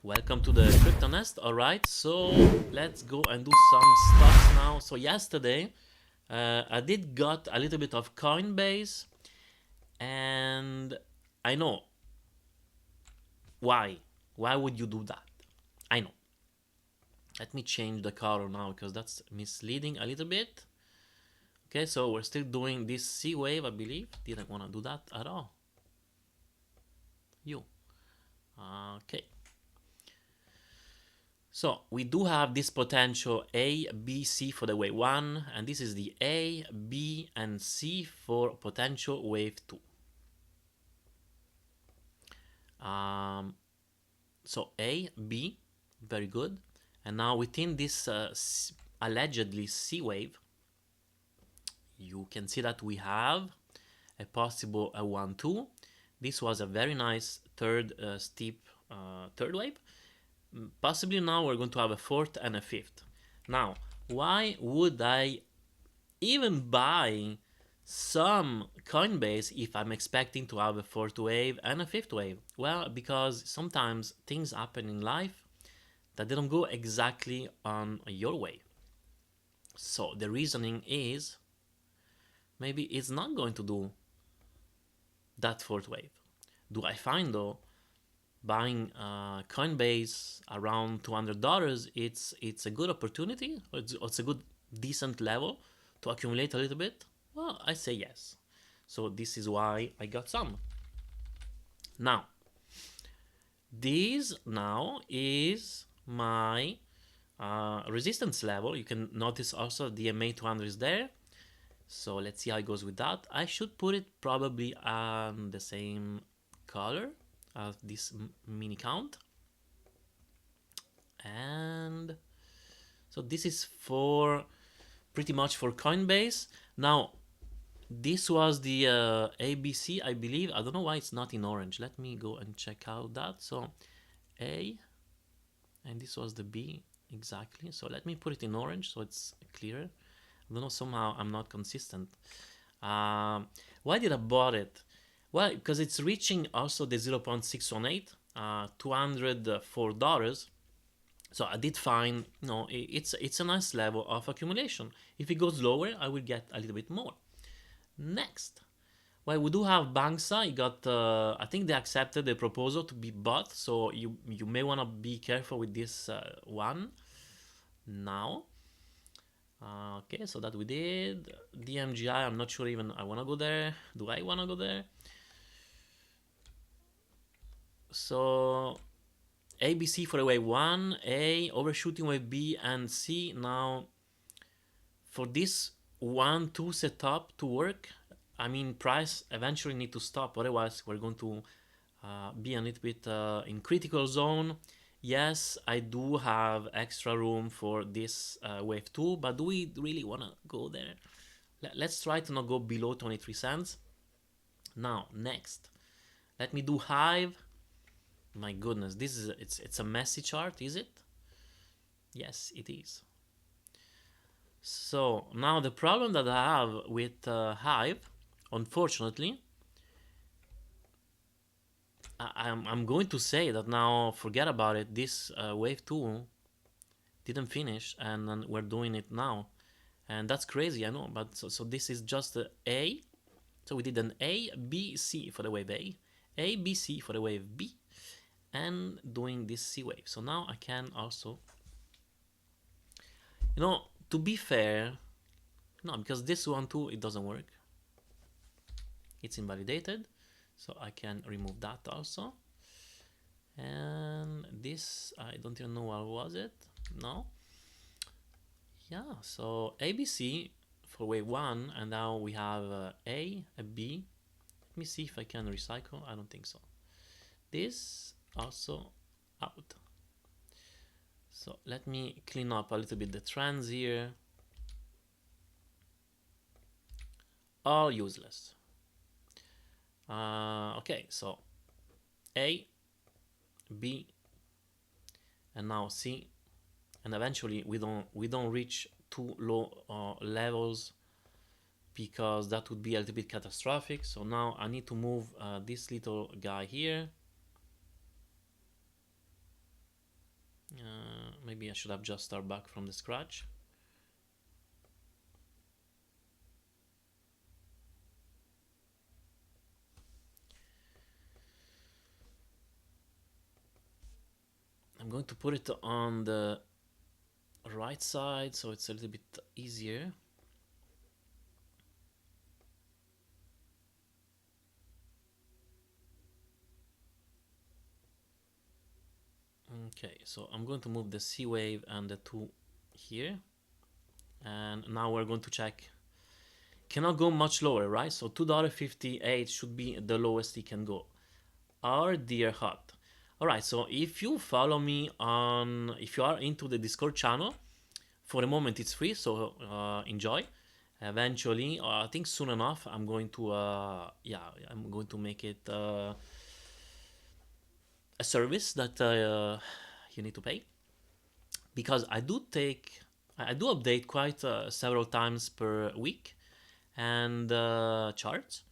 Welcome to the crypto nest. All right, so let's go and do some stuff now. So yesterday I did got a little bit of Coinbase, and I know why. Why would you do that? I know. Let me change the color now because that's misleading a little bit. Okay, so we're still doing this C wave, I believe. Didn't want to do that at all. Okay. So we do have this potential A, B, C for the wave 1, and this is the A, B, and C for potential wave 2. So A, B, very good. And now within this allegedly C wave, you can see that we have a possible 1, 2. This was a very nice third steep third wave. Possibly now we're going to have a fourth and a fifth. Now, why would I even buy some Coinbase if I'm expecting to have a fourth wave and a fifth wave? Well, because sometimes things happen in life that they don't go exactly on your way. So the reasoning is maybe it's not going to do that fourth wave. Do I find though buying Coinbase around $200, it's a good opportunity? It's a good decent level to accumulate a little bit? Well, I say yes. So this is why I got some. Now, this now is my resistance level. You can notice also the MA 200 is there. So let's see how it goes with that. I should put it probably on the same color of this mini count. And so this is for pretty much for Coinbase. Now this was the ABC, I believe. I don't know why it's not in orange. Let me go and check out that. So A, and this was the B, exactly. So let me put it in orange so it's clearer. I don't know, somehow I'm not consistent. Why did I bought it? Well, because it's reaching also the 0.618, $204. So I did find, it's a nice level of accumulation. If it goes lower, I will get a little bit more. Next, well, we do have Banksa. It got, I think they accepted the proposal to be bought. So you may want to be careful with this one now. Okay, so that we did. DMGI, I'm not sure even I want to go there. Do I want to go there? So ABC for the wave 1, A, overshooting wave B and C. Now, for this 1, 2 setup to work, I mean, price eventually need to stop. Otherwise, we're going to be a little bit in critical zone. Yes, I do have extra room for this wave 2, but do we really want to go there? Let's try to not go below 23 cents. Now, next, let me do Hive. My goodness, this is it's a messy chart, is it? Yes, it is. So now the problem that I have with Hive, unfortunately, I'm going to say that now forget about it. This wave 2 didn't finish, and then we're doing it now, and that's crazy, I know. But so this is just A. So we did an A, B, C for the wave A, B, C for the wave B, and doing this C wave. So now I can also, to be fair, no, because this one too, it doesn't work. It's invalidated. So I can remove that also. And this, I don't even know what was it. No. Yeah, so ABC for wave 1, and now we have A, a B. Let me see if I can recycle. I don't think so. This also out. So let me clean up a little bit the trends here. All useless. Okay, so A, B, and now C, and eventually we don't reach too low levels, because that would be a little bit catastrophic. So now I need to move this little guy here. Maybe I should have just started back from the scratch. I'm going to put it on the right side so it's a little bit easier. Okay, so I'm going to move the C wave and the 2 here, and now we're going to check. Cannot go much lower, right? So $2.58 should be the lowest it can go. Our dear heart. All right, so if you follow me on, if you are into the Discord channel, for the moment it's free, so enjoy. Eventually, I think soon enough, I'm going to, I'm going to make it a service that you need to pay, because I do update quite several times per week and charts.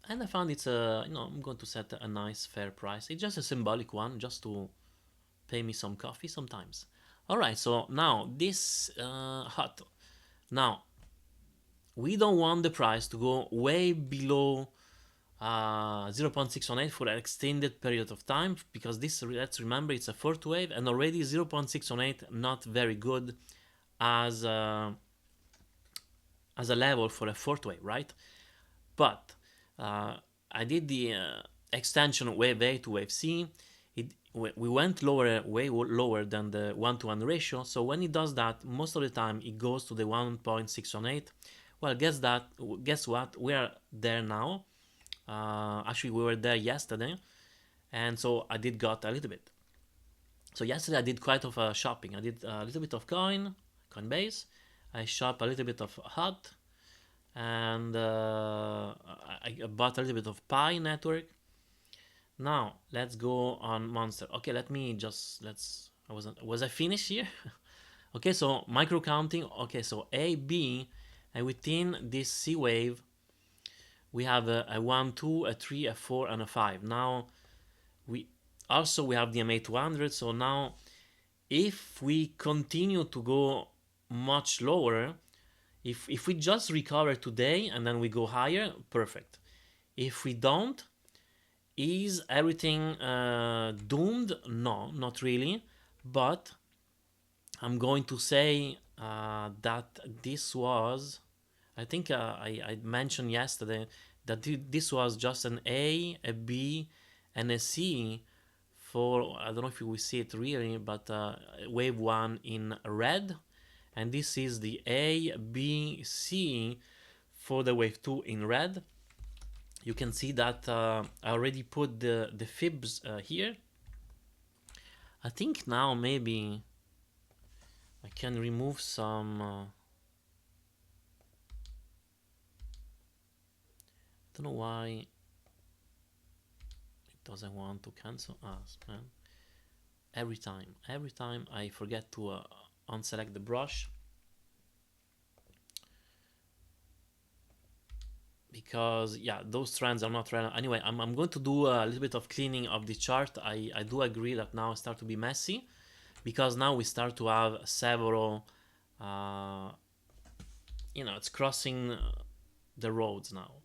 And I found it's I'm going to set a nice fair price. It's just a symbolic one, just to pay me some coffee sometimes. All right, so now this hot. Now we don't want the price to go way below 0.618 for an extended period of time, because this, let's remember, it's a fourth wave, and already 0.618 not very good as a level for a fourth wave, right? But I did the extension wave A to wave C. We went way lower than the 1-to-1 ratio. So when it does that, most of the time it goes to the 1.618. Well, guess what? We are there now. Actually, we were there yesterday, and so I did got a little bit. So yesterday I did quite of shopping. I did a little bit of Coinbase. I shop a little bit of HOT, and I bought a little bit of Pi network. Now let's go on Monster. Okay, was I finished here? Okay, so micro counting. Okay, so A, B, and within this C wave we have a 1, 2, a 3, a 4, and a 5. Now we have the MA 200. So now if we continue to go much lower, if we just recover today and then we go higher, perfect. If we don't, is everything doomed? No, not really. But I'm going to say that this was, I think I mentioned yesterday that this was just an A, a B, and a C for, I don't know if you will see it really, but wave 1 in red. And this is the A, B, C for the wave 2 in red. You can see that I already put the fibs here. I think now maybe I can remove some. I don't know why it doesn't want to cancel us, man. Every time I forget to unselect the brush, because yeah, those trends are not relevant. Anyway, I'm going to do a little bit of cleaning of the chart. I do agree that now it starts to be messy, because now we start to have several it's crossing the roads now.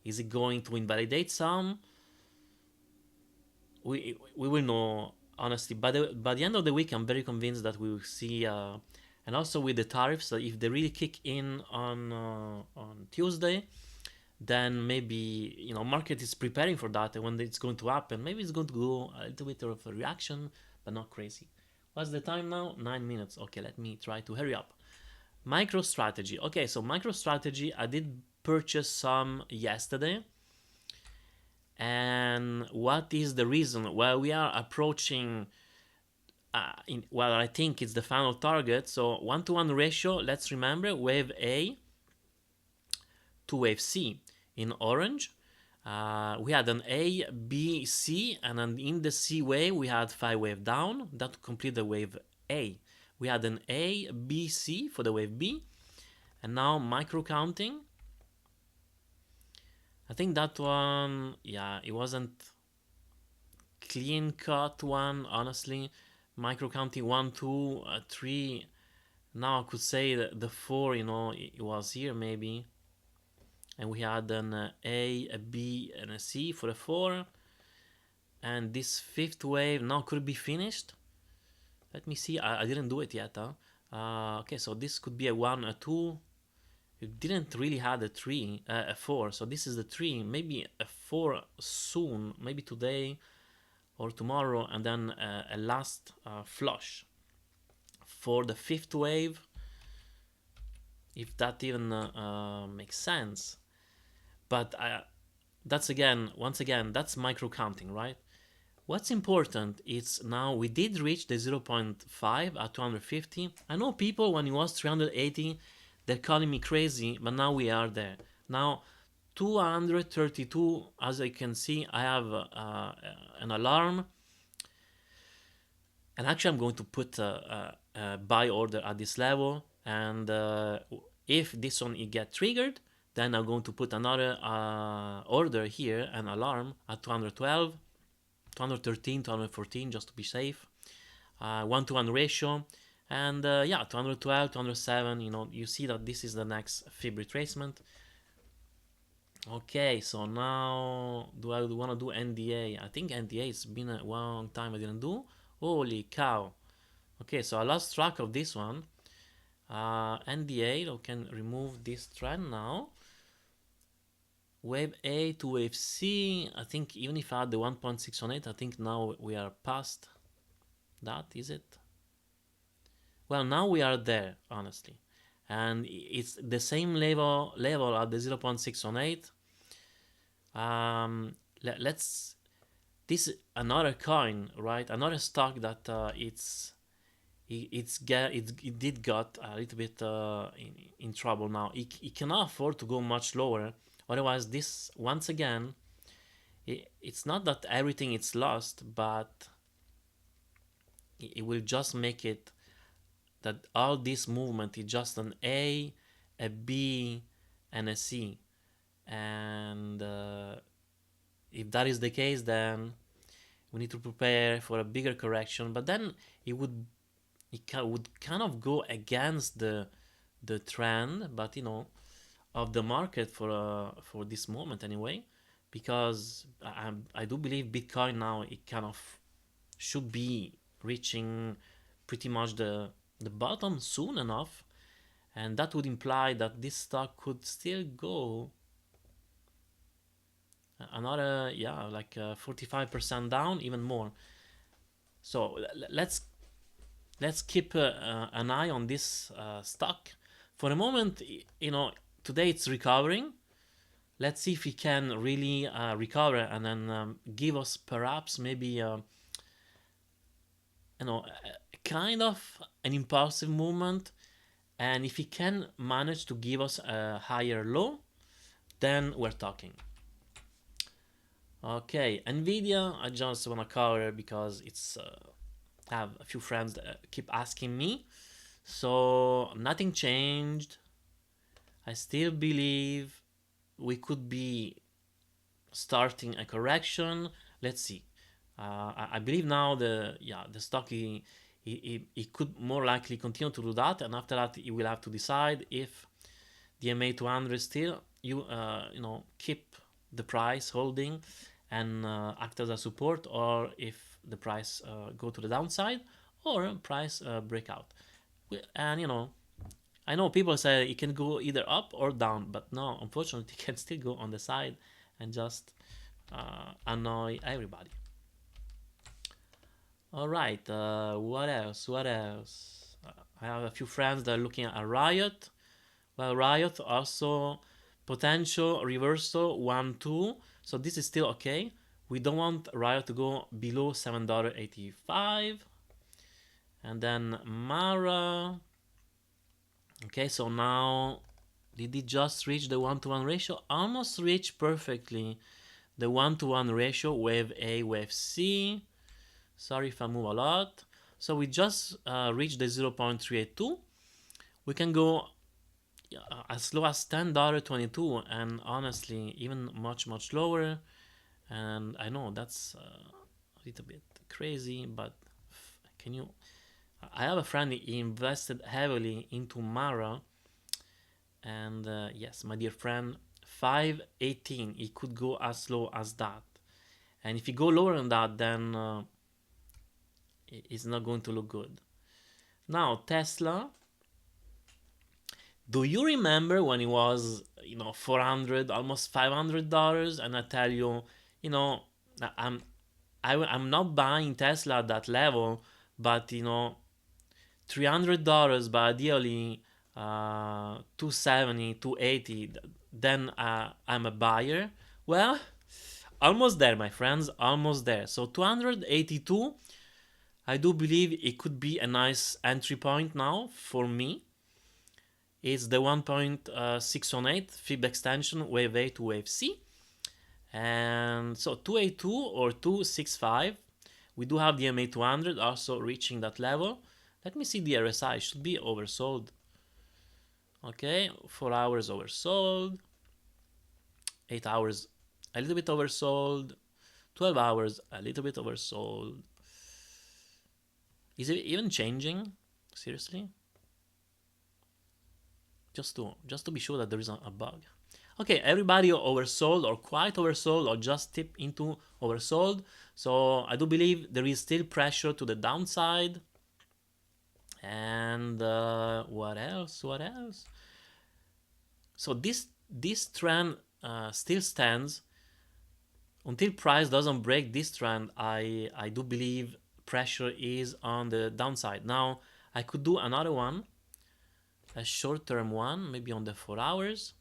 Is it going to invalidate some? We will know, honestly. By the end of the week, I'm very convinced that we will see and also with the tariffs, if they really kick in on Tuesday, then maybe market is preparing for that, and when it's going to happen, maybe it's going to go a little bit of a reaction, but not crazy. What's the time now? 9 minutes. Okay, let me try to hurry up. Microstrategy. Okay, so Microstrategy, I did purchase some yesterday. And what is the reason? Well, we are approaching I think it's the final target. So 1-to-1 ratio, let's remember, wave A to wave C in orange. We had an A, B, C, and then in the C wave we had 5 wave down. That complete the wave A. We had an A, B, C for the wave B, and now micro counting. I think that one, yeah, it wasn't clean cut one, honestly. Micro counting 1, 2, 3. Now I could say that the 4, you know, it was here maybe. And we had an A, a B, and a C for a 4. And this fifth wave now could be finished. Let me see. I didn't do it yet. Okay, so this could be a 1, a 2. It didn't really have a 3, a 4. So this is the 3. Maybe a 4 soon. Maybe today or tomorrow. And then a last flush for the fifth wave. If that even makes sense. But that's once again, that's micro counting, right? What's important is now we did reach the 0.5 at 250. I know people when it was 380, they're calling me crazy, but now we are there. Now 232, as I can see, I have an alarm. And actually I'm going to put a buy order at this level. And if this one it get triggered, then I'm going to put another order here, an alarm at 212. 213, 214, just to be safe. 1-to-1 ratio. And yeah, 212, 207, you know, you see that this is the next fib retracement. Okay, so now, do I want to do NDA? I think NDA, it's been a long time I didn't do. Holy cow. Okay, so I lost track of this one. NDA, we can remove this trend now. Wave A to wave C, I think even if I had the 1.618, I think now we are past that, is it? Well, now we are there, honestly. And it's the same level at the 0.618. This is another coin, right? Another stock that it did got a little bit in trouble now. It cannot afford to go much lower. Otherwise, this, once again, it's not that everything is lost, but it will just make it that all this movement is just an A, a B, and a C. And if that is the case, then we need to prepare for a bigger correction. But then it would kind of go against the trend, but you know, of the market for this moment anyway, because I do believe Bitcoin now it kind of should be reaching pretty much the bottom soon enough, and that would imply that this stock could still go another 45% down, even more. So let's keep an eye on this stock for a moment. You know, today it's recovering. Let's see if we can really recover and then give us perhaps maybe kind of an impulsive movement. And if we can manage to give us a higher low, then we're talking. Okay, Nvidia, I just want to cover because it's I have a few friends that keep asking me. So nothing changed. I still believe we could be starting a correction. Let's see. I believe now the stock it could more likely continue to do that, and after that it will have to decide if the MA 200 still keep the price holding and act as a support, or if the price go to the downside or price breakout. And you know, I know people say it can go either up or down, but no, unfortunately it can still go on the side and just annoy everybody. Alright, what else? I have a few friends that are looking at Riot. Well, Riot also potential reversal 1-2, so this is still okay. We don't want Riot to go below $7.85. And then Mara. Okay, so now did it just reach the 1-to-1 ratio? Almost reached perfectly the 1-to-1 ratio, wave A, wave C. Sorry if I move a lot. So we just reached the 0.382. We can go as low as $10.22, and honestly even much lower. And I know that's little bit crazy, but can you... I have a friend, he invested heavily into Mara, and yes, my dear friend, 518, it could go as low as that. And if you go lower than that, then it's not going to look good. Now, Tesla, do you remember when it was, you know, 400, almost $500? And I tell you, you know, I'm not buying Tesla at that level, but, you know, $300, but ideally 270, 280, then I'm a buyer. Well, almost there, my friends, almost there. So 282, I do believe it could be a nice entry point now for me. It's the 1.618 fib extension, wave A to wave C. And so 282 or 265, we do have the MA200 also reaching that level. Let me see the RSI, it should be oversold. Okay, 4 hours oversold, 8 hours a little bit oversold, 12 hours a little bit oversold. Is it even changing? Seriously? Just to be sure that there isn't a bug. Okay, everybody oversold or quite oversold or just tip into oversold. So I do believe there is still pressure to the downside. And what else? What else? So this trend still stands until price doesn't break this trend. I do believe pressure is on the downside. Now I could do another one, a short-term one, maybe on the 4 hours.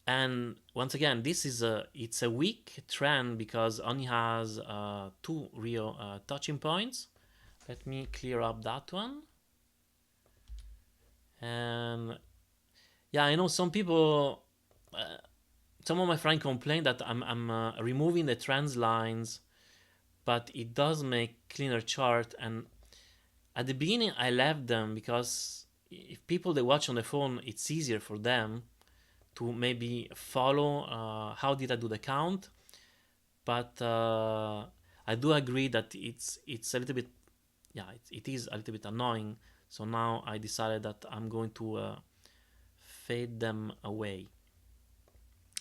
And once again, this is it's a weak trend because it only has 2 real touching points. Let me clear up that one. And yeah, I know some people, some of my friends complain that I'm removing the trends lines, but it does make cleaner chart. And at the beginning, I left them because if people they watch on the phone, it's easier for them to maybe follow how did I do the count. But I do agree that it's a little bit, yeah, it is a little bit annoying. So now I decided that I'm going to fade them away.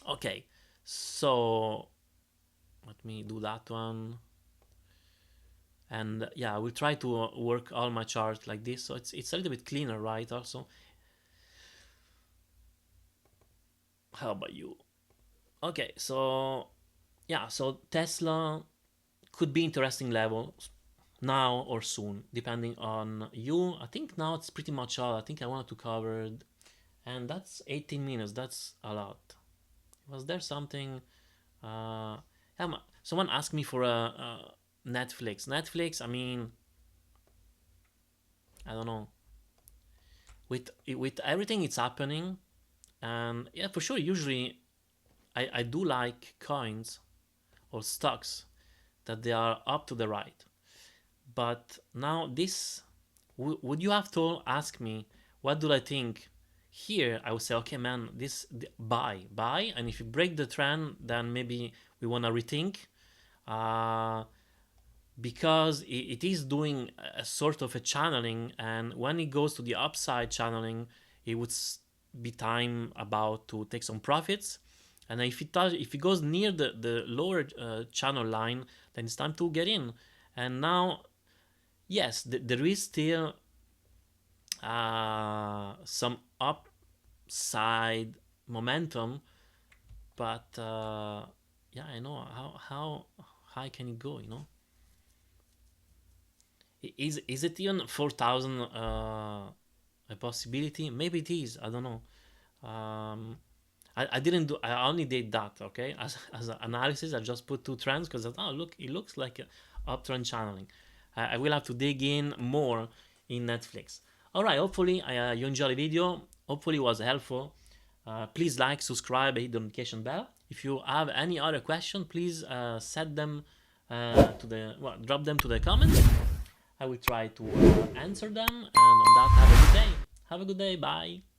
Okay, so let me do that one. And yeah, I will try to work all my charts like this, so it's a little bit cleaner, right? Also, how about you? Okay, so yeah, so Tesla could be interesting level now or soon, depending on you. I think now it's pretty much all I think I wanted to cover, and that's 18 minutes. That's a lot. Was there something? Someone asked me for a Netflix. Netflix, I mean, I don't know. With everything it's happening, and yeah, for sure, usually I do like coins or stocks that they are up to the right. But now this, would you have to ask me, what do I think? Here, I would say, okay, man, this buy. And if you break the trend, then maybe we want to rethink. Because it is doing a sort of a channeling, and when it goes to the upside channeling, it would be time about to take some profits. And if it goes near the lower channel line, then it's time to get in. And now, yes, there is still some upside momentum, but yeah, I know how high can it go, you know? Is it even 4,000 a possibility? Maybe it is. I don't know. I didn't do. I only did that. Okay, as an analysis, I just put 2 trends because look, it looks like uptrend channeling. I will have to dig in more in Netflix. All right. Hopefully, you enjoyed the video. Hopefully, it was helpful. Please like, subscribe, hit the notification bell. If you have any other question, please set them drop them to the comments. I will try to answer them. And on that, have a good day. Have a good day. Bye.